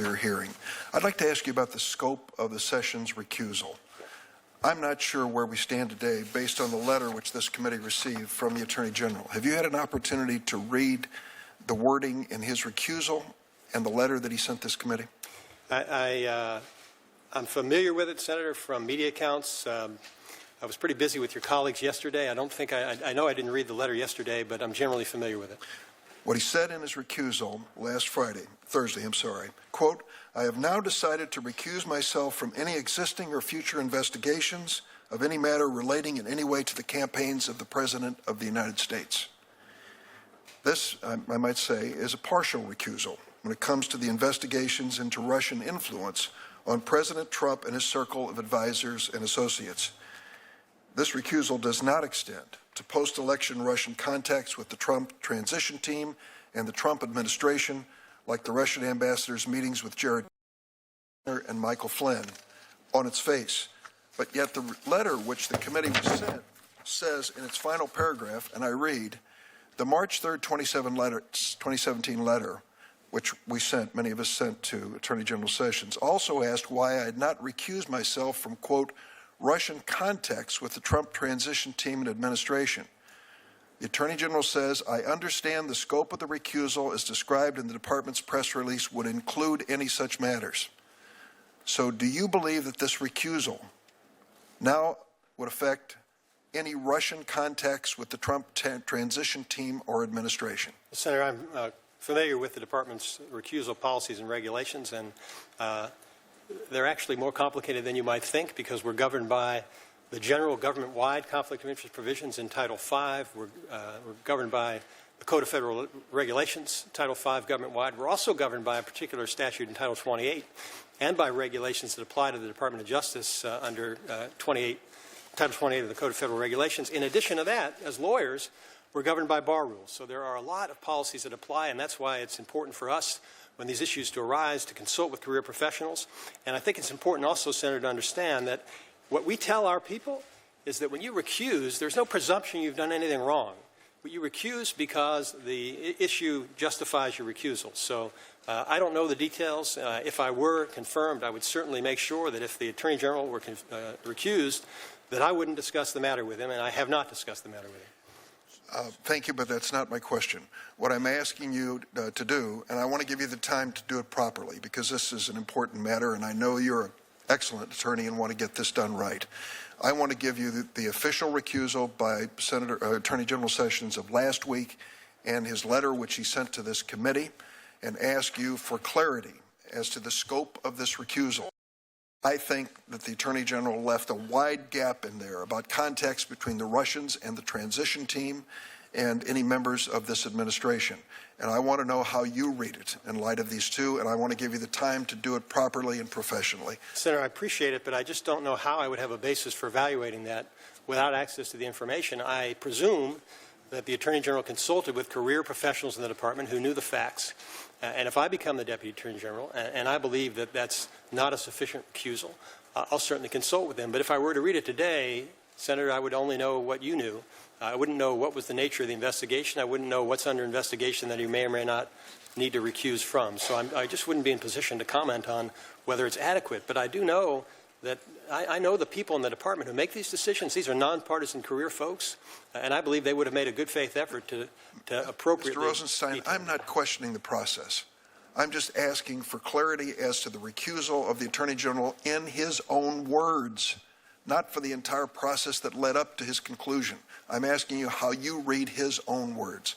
hearing. I'd like to ask you about the scope of the session's recusal. I'm not sure where we stand today based on the letter which this committee received from the Attorney General. Have you had an opportunity to read the wording in his recusal and the letter that he sent this committee? I'm familiar with it, Senator, from media accounts. I was pretty busy with your colleagues yesterday. I know I didn't read the letter yesterday, but I'm generally familiar with it. What he said in his recusal Thursday, quote, "I have now decided to recuse myself from any existing or future investigations of any matter relating in any way to the campaigns of the President of the United States." This, I might say, is a partial recusal when it comes to the investigations into Russian influence on President Trump and his circle of advisors and associates. This recusal does not extend to post-election Russian contacts with the Trump transition team and the Trump administration, like the Russian ambassador's meetings with Jared and Michael Flynn, on its face. But yet the letter which the committee was sent says in its final paragraph, and I read, "The March 3rd, 2017 letter, which many of us sent to Attorney General Sessions, also asked why I had not recused myself from, quote, Russian contacts with the Trump transition team and administration. The Attorney General says, I understand the scope of the recusal as described in the department's press release would include any such matters." So do you believe that this recusal now would affect any Russian contacts with the Trump transition team or administration? Senator, I'm familiar with the department's recusal policies and regulations, and they're actually more complicated than you might think because we're governed by the general government-wide conflict of interest provisions in Title V. We're governed by the Code of Federal Regulations, Title V government-wide. We're also governed by a particular statute in Title 28 and by regulations that apply to the Department of Justice under Title 28 of the Code of Federal Regulations. In addition to that, as lawyers, we're governed by bar rules. So there are a lot of policies that apply, and that's why it's important for us when these issues do arise to consult with career professionals. And I think it's important also, Senator, to understand that what we tell our people is that when you recuse, there's no presumption you've done anything wrong. But you recuse because the issue justifies your recusal. So I don't know the details. If I were confirmed, I would certainly make sure that if the Attorney General were recused, that I wouldn't discuss the matter with him, and I have not discussed the matter with him. Thank you, but that's not my question. What I'm asking you to do, and I want to give you the time to do it properly because this is an important matter, and I know you're an excellent attorney and want to get this done right. I want to give you the official recusal by Attorney General Sessions of last week and his letter which he sent to this committee and ask you for clarity as to the scope of this recusal. I think that the Attorney General left a wide gap in there about contacts between the Russians and the transition team and any members of this administration. And I want to know how you read it in light of these two, and I want to give you the time to do it properly and professionally. Senator, I appreciate it, but I just don't know how I would have a basis for evaluating that without access to the information. I presume that the Attorney General consulted with career professionals in the department who knew the facts. And if I become the Deputy Attorney General, and I believe that that's not a sufficient recusal, I'll certainly consult with them. But if I were to read it today, Senator, I would only know what you knew. I wouldn't know what was the nature of the investigation. I wouldn't know what's under investigation that you may or may not need to recuse from. So I just wouldn't be in position to comment on whether it's adequate. But I do know that I know the people in the department who make these decisions. These are nonpartisan career folks, and I believe they would have made a good faith effort to appropriately. Mr. Rosenstein, I'm not questioning the process. I'm just asking for clarity as to the recusal of the Attorney General in his own words, not for the entire process that led up to his conclusion. I'm asking you how you read his own words.